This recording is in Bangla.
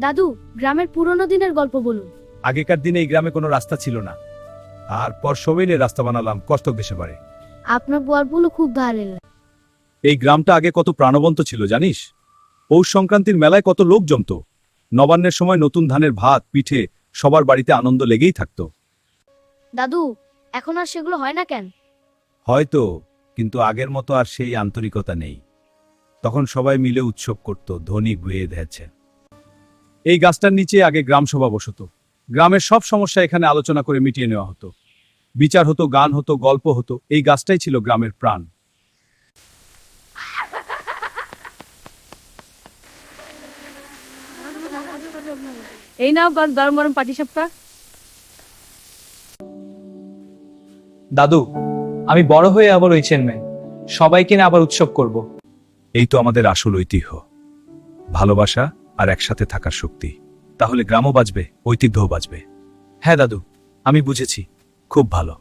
দাদু, গ্রামের পুরনো দিনের গল্প বলুন। আগেকার দিনে এই গ্রামে কোনো রাস্তা ছিল না, আর পর সবাই নিয়ে রাস্তা বানালাম কষ্ট দেশে পারে। আপনার গল্পগুলো খুব ভালো লাগে। এই গ্রামটা আগে কত প্রাণবন্ত ছিল জানিস? পৌষ সংক্রান্তির মেলায় কত লোক জমতো। নবান্নের সময় নতুন ধানের ভাত পিঠে সবার বাড়িতে আনন্দ লেগেই থাকতো। দাদু, এখন আর সেগুলো হয় না কেন? হয়তো, কিন্তু আগের মতো আর সেই আন্তরিকতা নেই। তখন সবাই মিলে উৎসব করত, ধনী গুয়ে দিয়েছে। এই গাছটার নিচে আগে গ্রাম সভা বসতো। গ্রামের সব সমস্যা এখানে আলোচনা করে মিটিয়ে নেওয়া হতো। বিচার হতো, গান হতো, গল্প হতো। এই গাছটাই ছিল গ্রামের প্রাণ। এই নাও গরম গরম পাটিসাপটা। দাদু, আমি বড় হয়ে আবার ওই চেয়ারম্যান, সবাইকে নিয়ে আবার উৎসব করব। এই তো আমাদের আসল ঐতিহ্য, ভালোবাসা আর একসাথে থাকার শক্তি। তাহলে গ্রামও বাঁচবে, ঐতিহ্যও বাঁচবে। হ্যাঁ দাদু, আমি বুঝেছি। খুব ভালো।